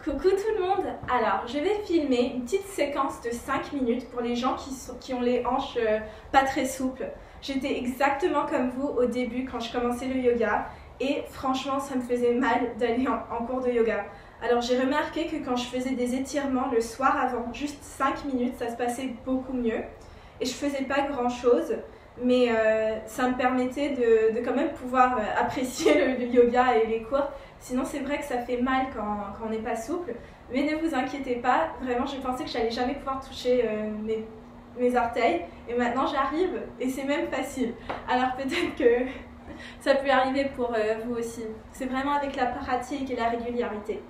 Coucou tout le monde. Alors, je vais filmer une petite séquence de 5 minutes pour les gens qui ont les hanches pas très souples. J'étais exactement comme vous au début quand je commençais le yoga et franchement, ça me faisait mal d'aller en cours de yoga. Alors, j'ai remarqué que quand je faisais des étirements le soir avant, juste 5 minutes, ça se passait beaucoup mieux. Et je faisais pas grand chose, mais ça me permettait de quand même pouvoir apprécier le yoga et les cours. Sinon, c'est vrai que ça fait mal quand on n'est pas souple, mais ne vous inquiétez pas, vraiment, je pensais que j'allais jamais pouvoir toucher mes orteils, et maintenant j'arrive, et c'est même facile. Alors peut-être que ça peut arriver pour vous aussi. C'est vraiment avec la pratique et la régularité.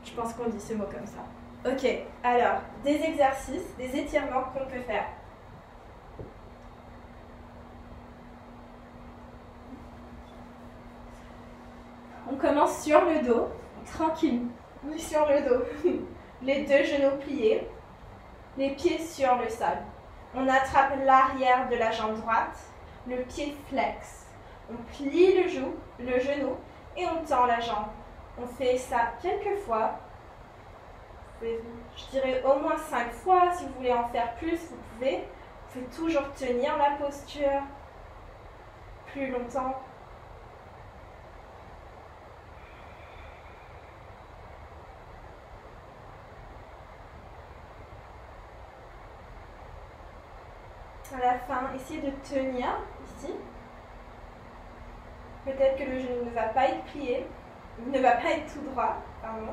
Je pense qu'on dit ce mot comme ça. Ok, alors, des exercices, des étirements qu'on peut faire. On commence sur le dos, tranquille, on est sur le dos. Les deux genoux pliés, les pieds sur le sol. On attrape l'arrière de la jambe droite, le pied flex. On plie le genou et on tend la jambe. On fait ça quelques fois. Je dirais au moins 5 fois. Si vous voulez en faire plus, vous pouvez. Vous pouvez toujours tenir la posture plus longtemps. À la fin, essayez de tenir ici. Peut-être que le genou ne va pas être plié, ne va pas être tout droit, pardon.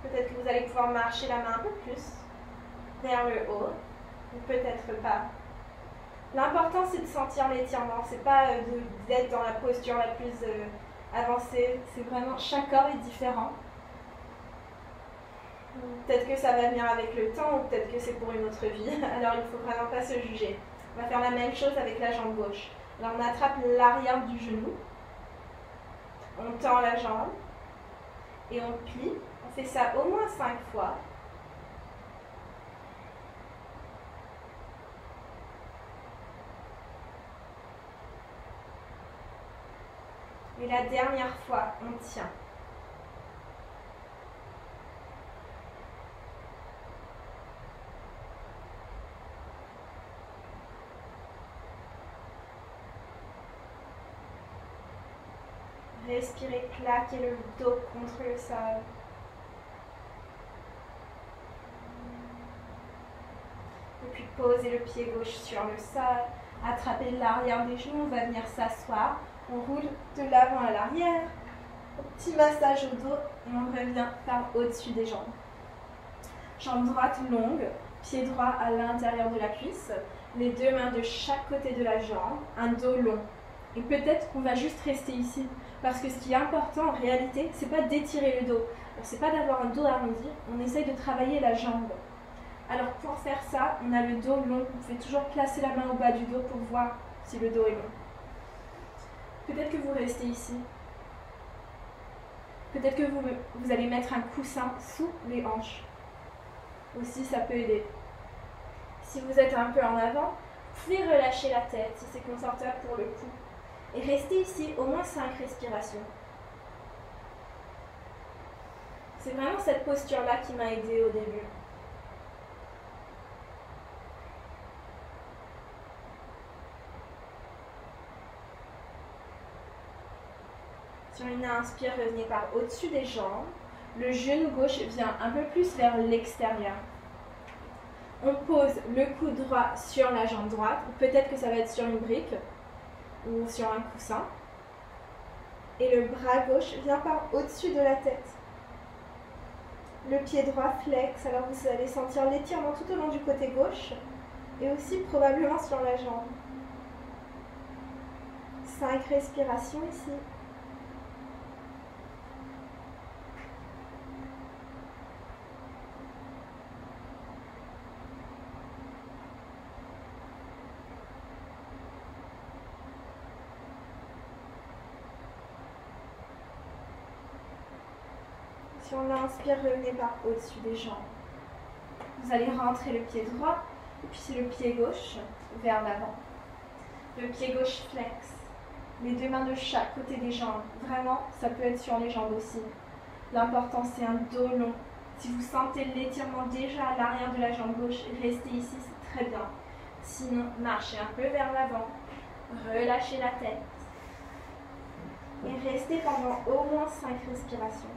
Peut-être que vous allez pouvoir marcher la main un peu plus vers le haut, ou peut-être pas. L'important, c'est de sentir l'étirement, c'est pas d'être dans la posture la plus avancée, c'est vraiment, chaque corps est différent. Peut-être que ça va venir avec le temps, ou peut-être que c'est pour une autre vie, alors il ne faut vraiment pas se juger. On va faire la même chose avec la jambe gauche. Alors on attrape l'arrière du genou, on tend la jambe, et on plie. On fait ça au moins 5 fois. Et la dernière fois, on tient. Respirez, claquez le dos contre le sol. Et puis posez le pied gauche sur le sol. Attrapez l'arrière des genoux, on va venir s'asseoir. On roule de l'avant à l'arrière. Petit massage au dos et on revient par au-dessus des jambes. Jambe droite longue, pied droit à l'intérieur de la cuisse. Les deux mains de chaque côté de la jambe, un dos long. Et peut-être qu'on va juste rester ici. Parce que ce qui est important en réalité, c'est pas d'étirer le dos. C'est pas d'avoir un dos arrondi, on essaye de travailler la jambe. Alors pour faire ça, on a le dos long. Vous pouvez toujours placer la main au bas du dos pour voir si le dos est long. Peut-être que vous restez ici. Peut-être que vous allez mettre un coussin sous les hanches. Aussi, ça peut aider. Si vous êtes un peu en avant, vous pouvez relâcher la tête si c'est confortable pour le cou. Et restez ici au moins 5 respirations. C'est vraiment cette posture-là qui m'a aidée au début. Sur une inspire, revenez par au-dessus des jambes. Le genou gauche vient un peu plus vers l'extérieur. On pose le coude droit sur la jambe droite. Peut-être que ça va être sur une brique ou sur un coussin. Et le bras gauche vient par au-dessus de la tête. Le pied droit flex, alors vous allez sentir l'étirement tout au long du côté gauche et aussi probablement sur la jambe. 5 respirations ici. Si on inspire, revenez par au-dessus des jambes. Vous allez rentrer le pied droit et puis le pied gauche vers l'avant. Le pied gauche flex. Les deux mains de chaque côté des jambes. Vraiment, ça peut être sur les jambes aussi. L'important, c'est un dos long. Si vous sentez l'étirement déjà à l'arrière de la jambe gauche, restez ici, c'est très bien. Sinon, marchez un peu vers l'avant. Relâchez la tête. Et restez pendant au moins 5 respirations.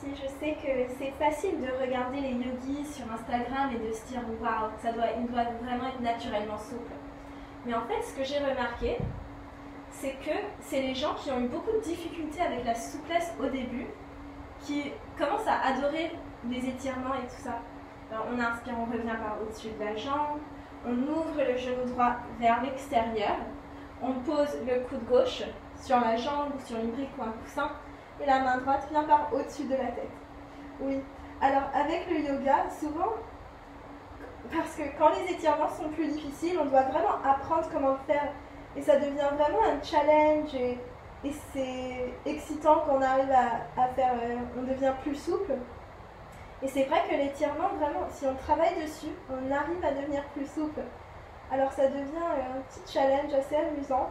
Je sais que c'est facile de regarder les yogis sur Instagram et de se dire waouh, il doit vraiment être naturellement souple. Mais en fait, ce que j'ai remarqué, c'est que c'est les gens qui ont eu beaucoup de difficultés avec la souplesse au début qui commencent à adorer les étirements et tout ça. Alors, on inspire, on revient par au-dessus de la jambe, on ouvre le genou droit vers l'extérieur, on pose le coude gauche sur la jambe ou sur une brique ou un coussin. Et la main droite vient par au-dessus de la tête. Oui. Alors, avec le yoga, souvent, parce que quand les étirements sont plus difficiles, on doit vraiment apprendre comment le faire. Et ça devient vraiment un challenge. Et c'est excitant qu'on arrive à faire, on devient plus souple. Et c'est vrai que l'étirement, vraiment, si on travaille dessus, on arrive à devenir plus souple. Alors, ça devient un petit challenge assez amusant.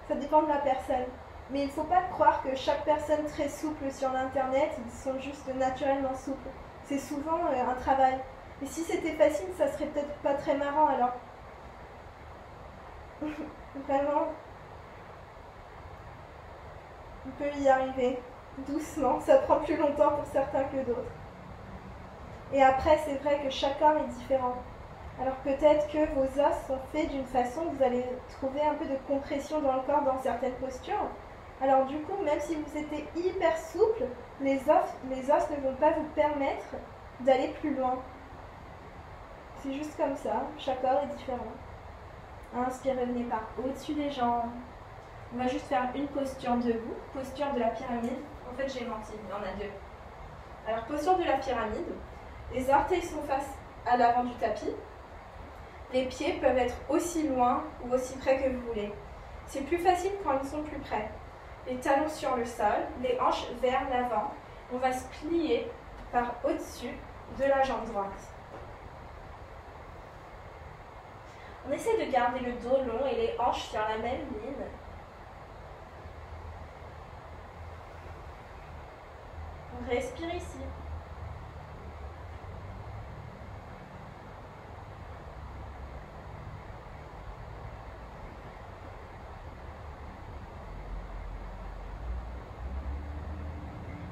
Ça dépend de la personne. Mais il ne faut pas croire que chaque personne très souple sur l'internet, ils sont juste naturellement souples. C'est souvent un travail. Et si c'était facile, ça serait peut-être pas très marrant alors. Vraiment, on peut y arriver doucement. Ça prend plus longtemps pour certains que d'autres. Et après, c'est vrai que chaque corps est différent. Alors peut-être que vos os sont faits d'une façon que vous allez trouver un peu de compression dans le corps dans certaines postures. Alors du coup, même si vous êtes hyper souple, les os ne vont pas vous permettre d'aller plus loin. C'est juste comme ça, chaque corps est différent. Inspirez, revenez par au-dessus des jambes. On va juste faire une posture debout, posture de la pyramide. En fait, j'ai menti, il y en a deux. Alors, posture de la pyramide. Les orteils sont face à l'avant du tapis. Les pieds peuvent être aussi loin ou aussi près que vous voulez. C'est plus facile quand ils sont plus près. Les talons sur le sol, les hanches vers l'avant. On va se plier par au-dessus de la jambe droite. On essaie de garder le dos long et les hanches sur la même ligne. On respire ici.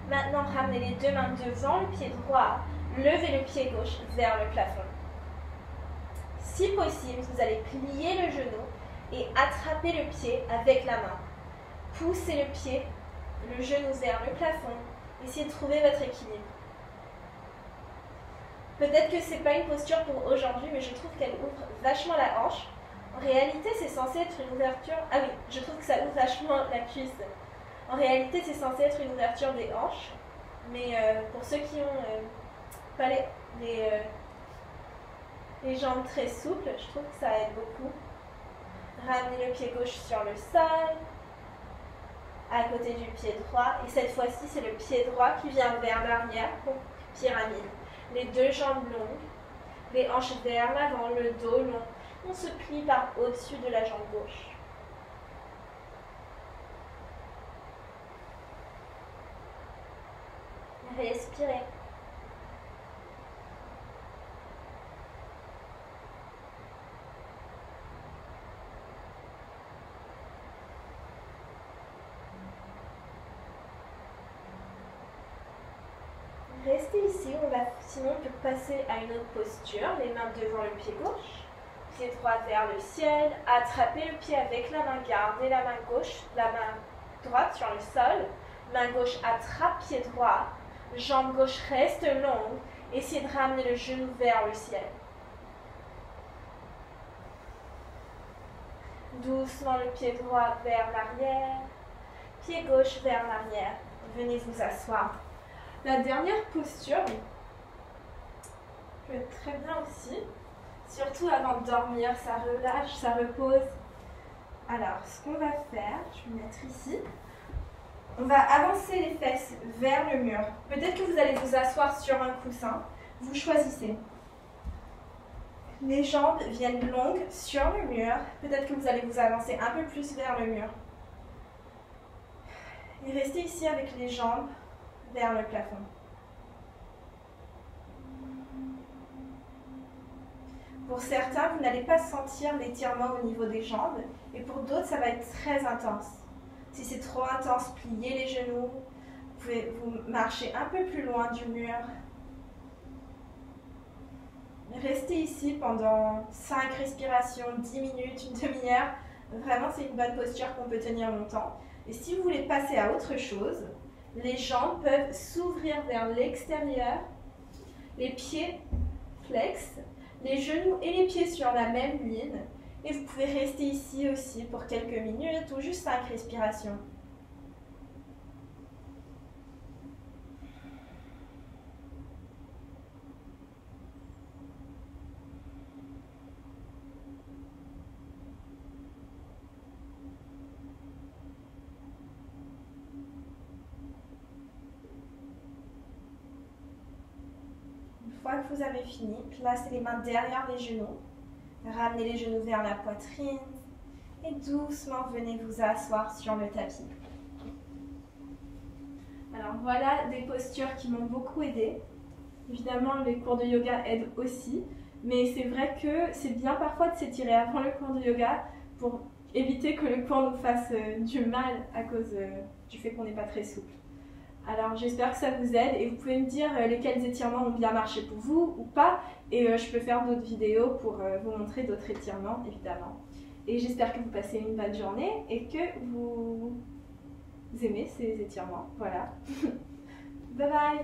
Maintenant, ramenez les deux mains devant le pied droit. Levez le pied gauche vers le plafond. Si possible, vous allez plier le genou et attraper le pied avec la main. Poussez le pied, le genou vers le plafond. Essayez de trouver votre équilibre. Peut-être que ce n'est pas une posture pour aujourd'hui, mais je trouve qu'elle ouvre vachement la hanche. En réalité, c'est censé être une ouverture... Ah oui, je trouve que ça ouvre vachement la cuisse. En réalité, c'est censé être une ouverture des hanches, mais pour ceux qui n'ont pas les jambes très souples, je trouve que ça aide beaucoup. Ramenez le pied gauche sur le sol, à côté du pied droit, et cette fois-ci, c'est le pied droit qui vient vers l'arrière pour pyramide. Les deux jambes longues, les hanches vers l'avant, le dos long. On se plie par au-dessus de la jambe gauche. Respirez. Restez ici, sinon on peut passer à une autre posture, les mains devant le pied gauche, pied droit vers le ciel, attrapez le pied avec la main, gardez la main gauche, la main droite sur le sol, main gauche attrape pied droit, jambe gauche reste longue, essayez de ramener le genou vers le ciel. Doucement le pied droit vers l'arrière, pied gauche vers l'arrière, venez vous asseoir. La dernière posture peut être très bien aussi. Surtout avant de dormir, ça relâche, ça repose. Alors, ce qu'on va faire, je vais mettre ici. On va avancer les fesses vers le mur. Peut-être que vous allez vous asseoir sur un coussin. Vous choisissez. Les jambes viennent longues sur le mur. Peut-être que vous allez vous avancer un peu plus vers le mur. Et restez ici avec les jambes vers le plafond. Pour certains, vous n'allez pas sentir l'étirement au niveau des jambes. Et pour d'autres, ça va être très intense. Si c'est trop intense, pliez les genoux. Vous pouvez vous marcher un peu plus loin du mur. Restez ici pendant 5 respirations, 10 minutes, une demi-heure. Vraiment, c'est une bonne posture qu'on peut tenir longtemps. Et si vous voulez passer à autre chose, les jambes peuvent s'ouvrir vers l'extérieur, les pieds flex, les genoux et les pieds sur la même ligne. Et vous pouvez rester ici aussi pour quelques minutes ou juste 5 respirations. Une fois que vous avez fini, placez les mains derrière les genoux. Ramenez les genoux vers la poitrine et doucement venez vous asseoir sur le tapis. Alors voilà des postures qui m'ont beaucoup aidé. Évidemment, les cours de yoga aident aussi, mais c'est vrai que c'est bien parfois de s'étirer avant le cours de yoga pour éviter que le cours nous fasse du mal à cause du fait qu'on n'est pas très souple. Alors j'espère que ça vous aide et vous pouvez me dire lesquels étirements ont bien marché pour vous ou pas, et je peux faire d'autres vidéos pour vous montrer d'autres étirements évidemment. Et j'espère que vous passez une bonne journée et que vous aimez ces étirements. Voilà. Bye bye.